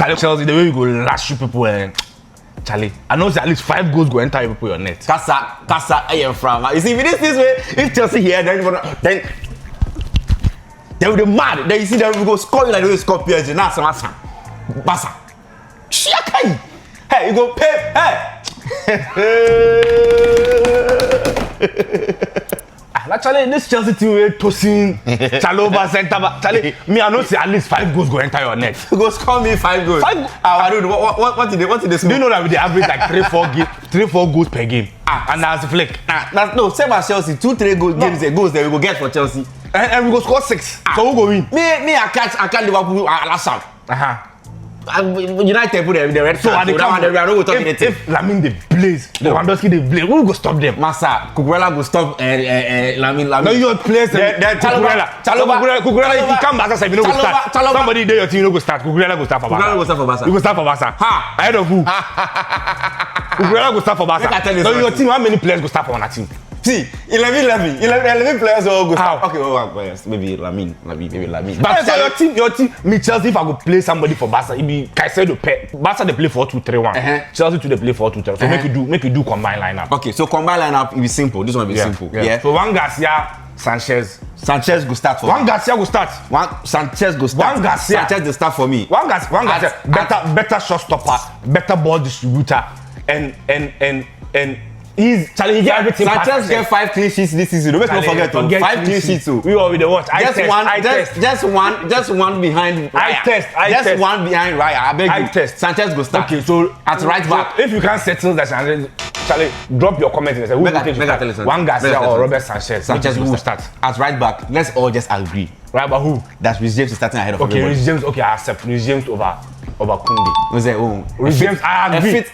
Charlie Chelsea, the way you go lash you people and Charlie, I know at least 5 goals go enter people your net. Casa, I am from. You see, if it is this way, if Chelsea here, then they will be mad. Then you see them go score you like they score PSG. Now some Basa. Shakai. Hey, you go pay. Hey. Actually, this Chelsea team will tossing Chalobah center back. Charlie, me I know say at least 5 goals go enter your net. You go score me 5 goals. I don't know what did they do you know that we average like 3-4 goals per game? And that's a flick. No, same as Chelsea. 2-3 goals games goals that we go get for Chelsea. And we go score 6. So who go win? Me I catch Liverpool last time. United put the red card. So if Lamine they blaze, Lewandowski they blaze, who go stop them? Massa, Cucurella go stop Lamine. No, your players. Cucurella, if you come back, you no go start. Somebody there your team no go start. Cucurella go start for Barca. Cucurella go start for Barca. You go start for Barca. Ha! Ahead of who? Cucurella go start for Barca. No, your team, how many players go start for one team? See, 11 players all go start. Okay, yes, maybe Lamine. But so your team, me Chelsea, if I go play somebody for Barca, it be Caicedo. Barca they play 4-2-3-1. Chelsea too they play 4-2-3. So make you do combined lineup. Okay, so combined lineup it be simple. This one be simple. Yeah. So one Garcia, Sanchez go start for one Garcia go start. Sanchez go start. One Garcia. Sanchez go start for me. One Garcia better shot stopper, better ball distributor, and he get everything. Sanchez get 5 clean sheets this season. Don't forget 5 clean sheets too. We already watch. Just one behind. Just one behind Raya. I beg you. Sanchez go start. Okay, so at right back. If you can't settle that, Charlie, drop your comment and say who will take one Garcia or Robert Sanchez. Sanchez will start at right back. Let's all just agree. Right back who? That Reece James is starting ahead of everybody. Reece James. Okay, I accept Reece James over Koundé. Reece James, I agree.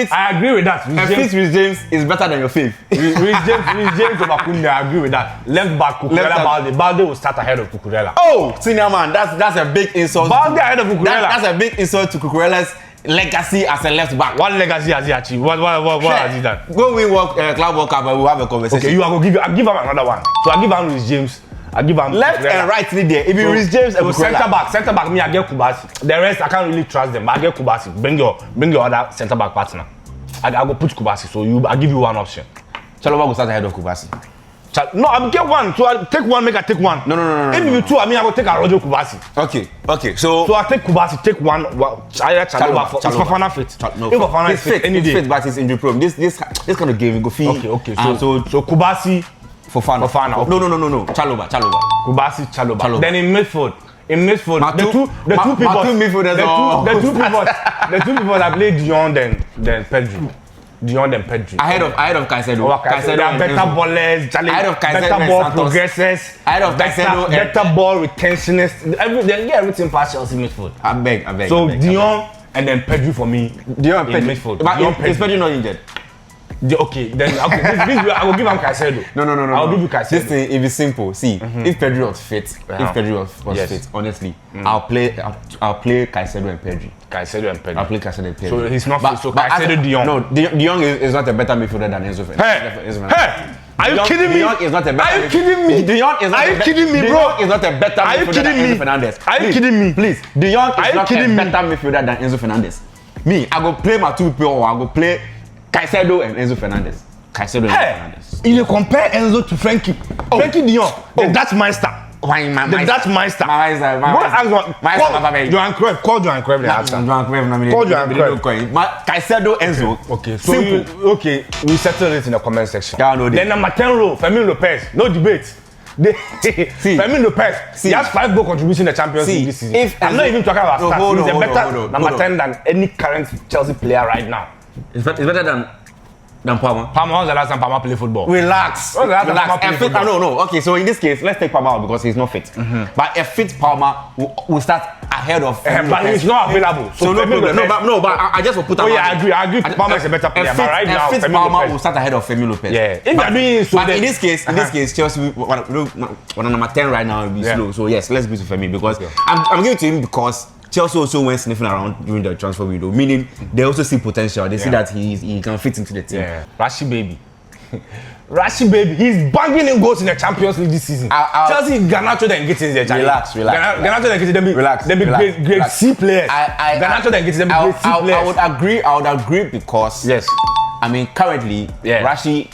I agree with that. Reece James is better than your fifth. Reece James over Koundé, I agree with that. Left back, Cucurella, Balde will start ahead of Cucurella. Oh, senior man, that's a big insult. Balde ahead of Cucurella. That's a big insult to Cucurella's legacy as a left back. What legacy has he achieved? What has he done? Go win Club World Cup and we'll have a conversation. Okay, I'll give him another one. So I give him Reece James. I give him left Cucurella. And right there. If you Reece James and centre back, me I get Kubasi. The rest I can't really trust them. But I get Kubasi. Bring your other centre back partner. I go put Kubasi. So I give you one option. Chalobah will start ahead of Kubasi. No, I get one. So I take one. Make I take one. No. If you two, I go take a Roger Kubasi. Okay. So I take Kubasi. Take one. Chalobah for Fofana fit. No, if Fofana is fit, any day. Fit, but he's injury prone. This kind of game we go fee. Okay. So Kubasi. Fofana. Okay. No. Chalobah. Kubasi, Chalobah. Then in midfield, the two people that play Jong then Pedri. Ahead of Caicedo. Caicedo are better ballers. Ahead of Caicedo better ball progressors. Ahead of Caicedo. Better ball retentionists. Everything past Chelsea midfield. I beg. So Dion and then Pedri for me. Dion Pedri midfield. But is Pedri not injured? Okay, then I will give him Caicedo. No. I'll give you Caicedo. This thing, it is simple. See, if Pedri was fit, fit, honestly, I'll play Caicedo and Pedri. I'll play Caicedo and Pedri. So he's not fit. So Caicedo, Dion. No, Dion is not a better midfielder than Enzo Fernandez. Hey! Are you kidding me? Dion is not a better. Are you kidding me? Dion is not. Are you kidding me, bro? Dion is not a better midfielder than Enzo Fernandez. Are you kidding me? Please, Dion is not a better midfielder than Enzo Fernandez. Me, I go play my two people, or I go play Caicedo and Enzo Fernandez. Fernandez. You compare Enzo to Frankie. Frankie Dion, the Dutch Meister. The Dutch Meister. Johan Cruyff. Call Johan Cruyff. Call Johan Cruyff. Caicedo, Enzo. Okay, so we settle it in the comment section. Then number 10 row, Fermin Lopez. No debate. Fermin Lopez. He has 5 goal contribution in the Champions League this season. I'm not even talking about stats. He's a better number 10 than any current Chelsea player right now. It's better than Palmer. Palmer, when's the last time Palmer played football? Relax. No. Okay, so in this case, let's take Palmer out because he's not fit. But a fit Palmer will start ahead of. But he's not available. So but I just will put. Oh yeah, I agree. Palmer is a better player. But right now, a fit Palmer will start ahead of Fermin Lopez. Yeah. If you're doing so, but in this case, Chelsea, one number 10 right now will be slow. So yes, let's go to Fermin because I'm giving it to him because Chelsea also went sniffing around during the transfer window, meaning they also see potential. They see that he can fit into the team. Yeah. Rashi baby. Rashi baby, he's banging in goals in the Champions League this season. Chelsea, Garnacho then gets in there. Relax. Garnacho then gets in them. Relax. Them great C players. Garnacho then gets in them great C players. I would agree because yes. I mean, currently, Rashi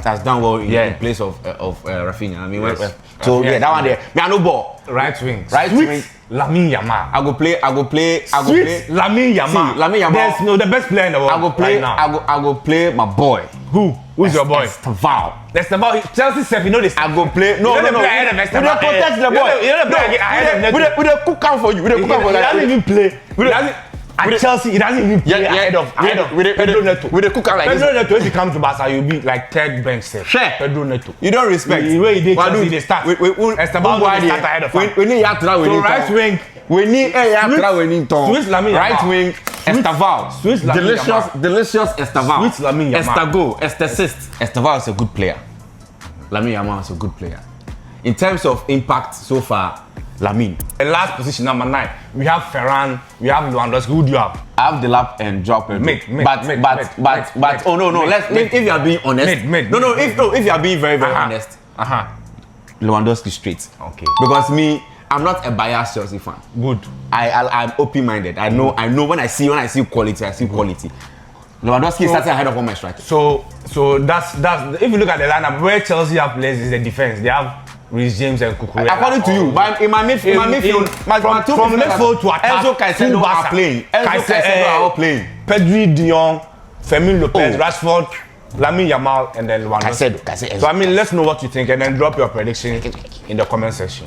has done well in place of Rafinha. I mean, so that one there. Me, I no ball. Right wing. Lamine Yamal. I go play. Lamine Yamal. Lamine Yamal. There's the best player in the world. I go play. Right now. I go play my boy. Who's your boy? Esteval. Chelsea self, you know this. I go play. No. We protect the boy. We dey cook out for you. We dey cook out for you. He doesn't even play. At Chelsea, he doesn't even play ahead of Pedro Neto. We dey cook out like this. Pedro Neto, if he comes to Barca, you'll be like third bench set. Pedro Neto. You don't respect. The way he did Chelsea, they start. Esteban will start ahead of him. We need Yatra. So right wing. We need Yatra. We need Tom. Swiss Lamine Yamal. Right wing. Esteval. Delicious Esteval. Swiss Lamine Yamal. Estago. Estesist. Esteval is a good player. Lamine Yamal is a good player. In terms of impact so far, Lamine. The last position, number 9. We have Ferran, we have Lewandowski. Who do you have? I have Delap and drop it. But oh no. If you are being honest. If you are being very honest. Lewandowski straight. Okay. Because me, I'm not a biased Chelsea fan. Good. I'm open-minded. I know when I see quality, I see quality. Lewandowski is starting ahead of all my strikers. So that's if you look at the lineup, where Chelsea have players is the defense. They have Reece James and Cucurella. According to you, but in my midfield, from midfield to attack, Enzo Caicedo are playing. Are playing. Pedri, De Jong, Fermin Lopez, Rashford, Lamine Yamal, and then Lewandowski. Caicedo. So I mean, let's know what you think and then drop your prediction in the comment section.